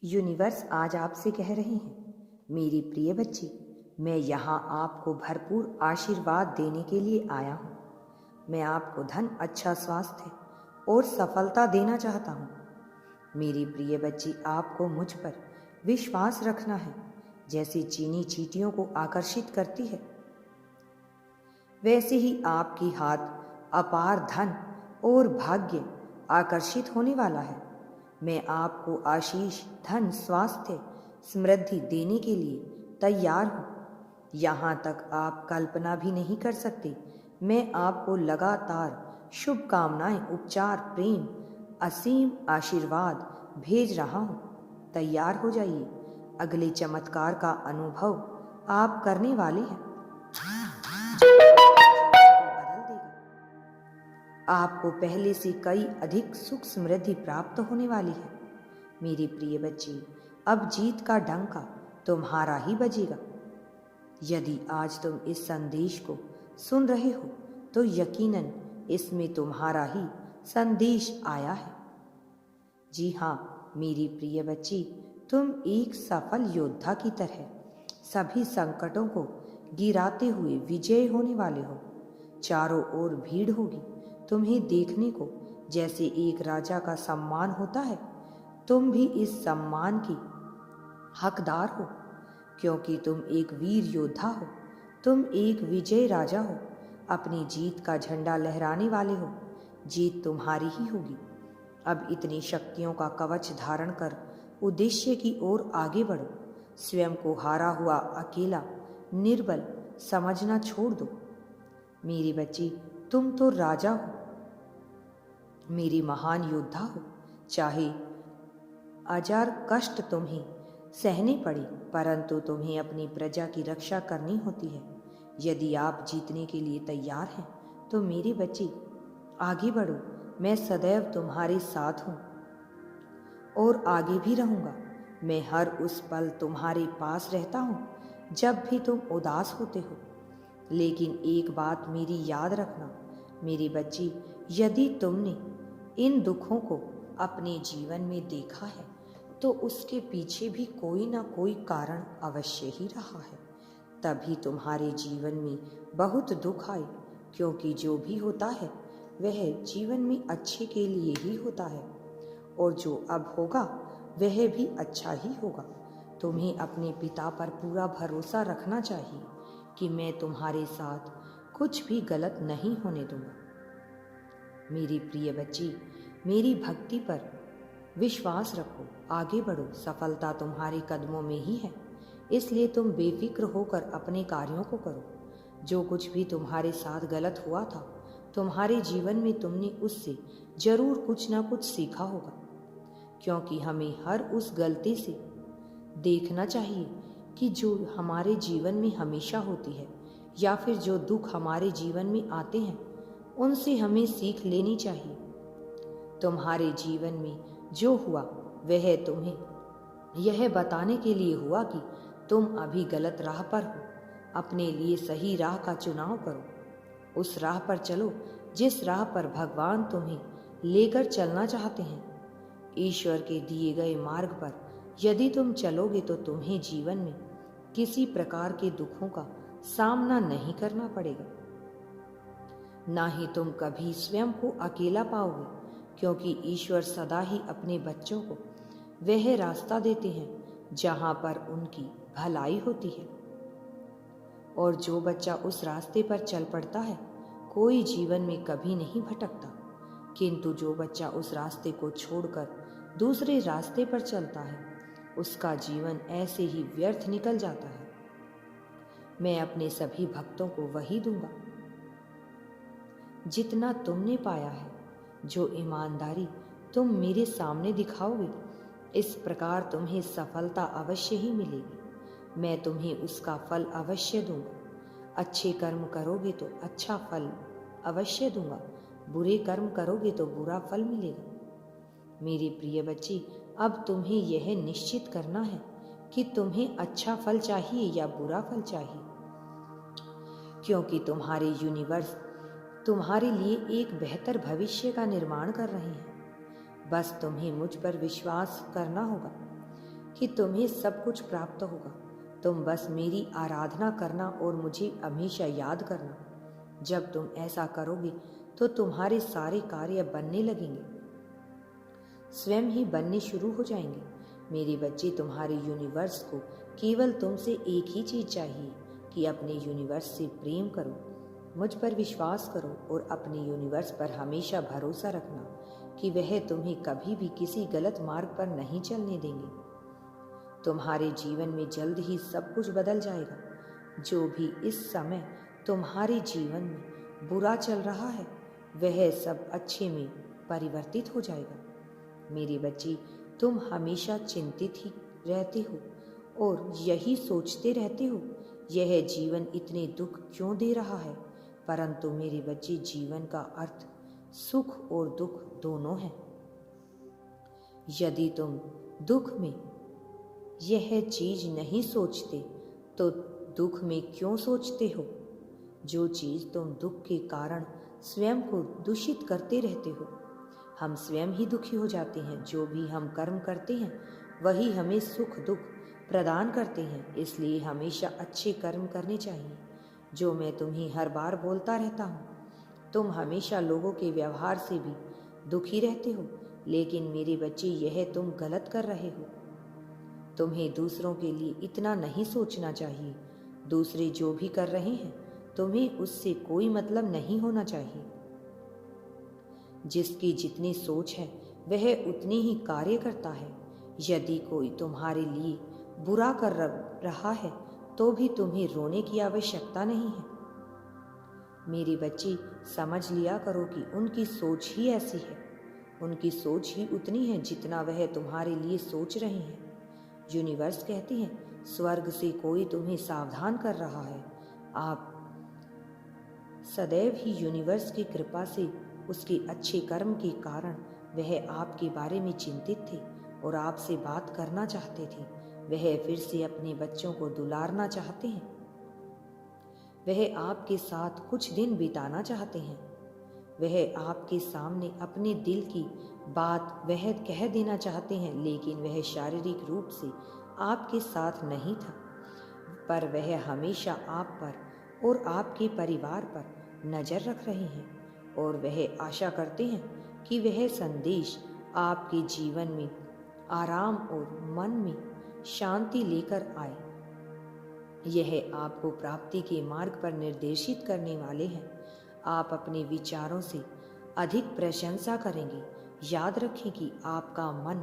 Universe आज आपसे कह रहे हैं, मेरी प्रिय बच्ची, मैं यहाँ आपको भरपूर आशीर्वाद देने के लिए आया हूँ। मैं आपको धन, अच्छा स्वास्थ्य और सफलता देना चाहता हूँ। मेरी प्रिय बच्ची, आपको मुझ पर विश्वास रखना है। जैसे चीनी चींटियों को आकर्षित करती है, वैसे ही आपकी हाथ अपार धन और भाग्य आकर्षित होने वाला है। मैं आपको आशीष, धन, स्वास्थ्य, समृद्धि देने के लिए तैयार हूँ। यहाँ तक आप कल्पना भी नहीं कर सकते। मैं आपको लगातार शुभकामनाएं, उपचार, प्रेम, असीम आशीर्वाद भेज रहा हूँ। तैयार हो जाइए, अगले चमत्कार का अनुभव आप करने वाले हैं जो बदल देगा। आपको पहले से कई अधिक सुख समृद्धि प्राप्त होने वाली है। मेरी प्रिय बच्ची, अब जीत का डंका तुम्हारा ही बजेगा। यदि आज तुम इस संदेश को सुन रहे हो तो यकीनन इसमें तुम्हारा ही संदेश आया है। जी हाँ मेरी प्रिय बच्ची, तुम एक सफल योद्धा की तरह सभी संकटों को गिराते हुए विजय होने वाले हो। चारों ओर भीड़ होगी तुम्हें देखने को, जैसे एक राजा का सम्मान होता है। तुम भी इस सम्मान की हकदार हो, क्योंकि तुम एक वीर योद्धा हो। तुम एक विजय राजा हो, अपनी जीत का झंडा लहराने वाले हो। जीत तुम्हारी ही होगी। अब इतनी शक्तियों का कवच धारण कर उद्देश्य की ओर आगे बढ़ो। स्वयं को हारा हुआ, अकेला, निर्बल समझना छोड़ दो। मेरी बच्ची, तुम तो राजा हो, मेरी महान योद्धा हो। चाहे हजार कष्ट तुम्हें सहने पड़े, परंतु तुम्हें अपनी प्रजा की रक्षा करनी होती है। यदि आप जीतने के लिए तैयार हैं तो मेरी बच्ची आगे बढ़ो। मैं सदैव तुम्हारे साथ हूँ और आगे भी रहूँगा। मैं हर उस पल तुम्हारे पास रहता हूँ जब भी तुम उदास होते हो। लेकिन एक बात मेरी याद रखना मेरी बच्ची, यदि तुमने इन दुखों को अपने जीवन में देखा है तो उसके पीछे भी कोई ना कोई कारण अवश्य ही रहा है। तभी तुम्हारे जीवन में बहुत दुख आए, क्योंकि जो भी होता है वह जीवन में अच्छे के लिए ही होता है, और जो अब होगा वह भी अच्छा ही होगा। तुम्हें अपने पिता पर पूरा भरोसा रखना चाहिए कि मैं तुम्हारे साथ कुछ भी गलत नहीं होने दूंगा। मेरी प्रिय बच्ची, मेरी भक्ति पर विश्वास रखो, आगे बढ़ो। सफलता तुम्हारे कदमों में ही है, इसलिए तुम बेफिक्र होकर अपने कार्यों को करो। जो कुछ भी तुम्हारे साथ गलत हुआ था, तुम्हारे जीवन में तुमने उससे जरूर कुछ ना कुछ सीखा होगा, क्योंकि हमें हर उस गलती से देखना चाहिए कि जो हमारे जीवन में हमेशा होती है, या फिर जो दुख हमारे जीवन में आते हैं उनसे हमें सीख लेनी चाहिए। तुम्हारे जीवन में जो हुआ वह तुम्हें यह बताने के लिए हुआ कि तुम अभी गलत राह पर हो। अपने लिए सही राह का चुनाव करो। उस राह पर चलो जिस राह पर भगवान तुम्हें लेकर चलना चाहते हैं। ईश्वर के दिए गए मार्ग पर यदि तुम चलोगे तो तुम्हें जीवन में किसी प्रकार के दुखों का सामना नहीं करना पड़ेगा। ना ही तुम कभी स्वयं को अकेला पाओगे, क्योंकि ईश्वर सदा ही अपने बच्चों को वह रास्ता देते हैं जहाँ पर उनकी भलाई होती है, और जो बच्चा उस रास्ते पर चल पड़ता है कोई जीवन में कभी नहीं भटकता। किंतु जो बच्चा उस रास्ते को छोड़कर दूसरे रास्ते पर चलता है उसका जीवन ऐसे ही व्यर्थ निकल जाता है। मैं अपने सभी भक्तों को वही दूंगा जितना तुमने पाया है। जो ईमानदारी तुम मेरे सामने दिखाओगे, इस प्रकार तुम्हें सफलता अवश्य ही मिलेगी। मैं तुम्हें उसका फल अवश्य दूंगा। अच्छे कर्म करोगे तो अच्छा फल अवश्य दूंगा, बुरे कर्म करोगे तो बुरा फल मिलेगा। मेरी प्रिय बच्ची, अब तुम्हें यह निश्चित करना है कि तुम्हें अच्छा फल चाहिए या बुरा फल चाहिए, क्योंकि तुम्हारे यूनिवर्स तुम्हारे लिए एक बेहतर भविष्य का निर्माण कर रहे हैं। बस तुम्हें मुझ पर विश्वास करना होगा। कि तुम्हें सब कुछ प्राप्त होगा। तुम बस मेरी आराधना करना और मुझे हमेशा याद करना। जब तुम ऐसा करोगे तो तुम्हारे सारे कार्य बनने लगेंगे, स्वयं ही बनने शुरू हो जाएंगे। मेरे बच्चे, तुम्हारे यूनिवर्स को केवल तुमसे एक ही चीज चाहिए कि अपने यूनिवर्स से प्रेम करो, मुझ पर विश्वास करो और अपने यूनिवर्स पर हमेशा भरोसा रखना कि वह तुम्हें कभी भी किसी गलत मार्ग पर नहीं चलने देंगे। तुम्हारे जीवन में जल्द ही सब कुछ बदल जाएगा। जो भी इस समय तुम्हारे जीवन में बुरा चल रहा है वह सब अच्छे में परिवर्तित हो जाएगा। मेरे बच्चे, तुम हमेशा चिंतित ही रहते हो और यही सोचते रहते हो यह जीवन इतने दुख क्यों दे रहा है। परंतु मेरे बच्चे, जीवन का अर्थ सुख और दुख दोनों है। यदि तुम दुख में यह चीज नहीं सोचते तो दुख में क्यों सोचते हो। जो चीज तुम दुख के कारण स्वयं को दूषित करते रहते हो, हम स्वयं ही दुखी हो जाते हैं। जो भी हम कर्म करते हैं वही हमें सुख दुख प्रदान करते हैं। इसलिए हमेशा अच्छे कर्म करने चाहिए। जो मैं तुम्हें हर बार बोलता रहता हूँ। तुम हमेशा लोगों के व्यवहार से भी दुखी रहते हो, लेकिन मेरे बच्चे, यह तुम गलत कर रहे हो। तुम्हें दूसरों के लिए इतना नहीं सोचना चाहिए। दूसरे जो भी कर रहे हैं तुम्हें उससे कोई मतलब नहीं होना चाहिए। जिसकी जितनी सोच है वह उतनी ही कार्य करता है। यदि कोई तुम्हारे लिए बुरा कर रहा है तो भी तुम्हें रोने की आवश्यकता नहीं है। मेरे बच्चे, समझ लिया करो कि उनकी सोच ही ऐसी है। उनकी सोच ही उतनी है जितना वह तुम्हारे लिए सोच रहे हैं। यूनिवर्स कहते हैं स्वर्ग से कोई तुम्हें सावधान कर रहा है। आप सदैव ही यूनिवर्स की कृपा से, उसके अच्छे कर्म के कारण वह आपके बारे में चिंतित थे और आपसे बात करना चाहते थे। वह फिर से अपने बच्चों को दुलारना चाहते हैं। वह आपके साथ कुछ दिन बिताना चाहते हैं। वह आपके सामने अपने दिल की बात वह कह देना चाहते हैं, लेकिन वह शारीरिक रूप से आपके साथ नहीं था, पर वह हमेशा आप पर और आपके परिवार पर नज़र रख रहे हैं और वह आशा करते हैं कि वह संदेश आपके जीवन में आराम और मन में शांति लेकर आए। यह आपको प्राप्ति के मार्ग पर निर्देशित करने वाले हैं। आप अपने विचारों से अधिक प्रशंसा करेंगे। याद रखें कि आपका मन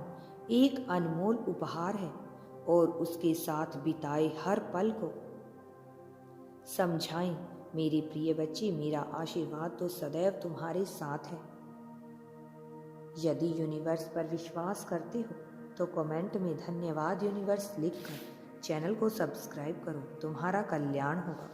एक अनमोल उपहार है और उसके साथ बिताए हर पल को समझाएं। मेरे प्रिय बच्चे, मेरा आशीर्वाद तो सदैव तुम्हारे साथ है। यदि यूनिवर्स पर विश्वास करते हो तो कमेंट में धन्यवाद यूनिवर्स लिखकर चैनल को सब्सक्राइब करो। तुम्हारा कल्याण होगा।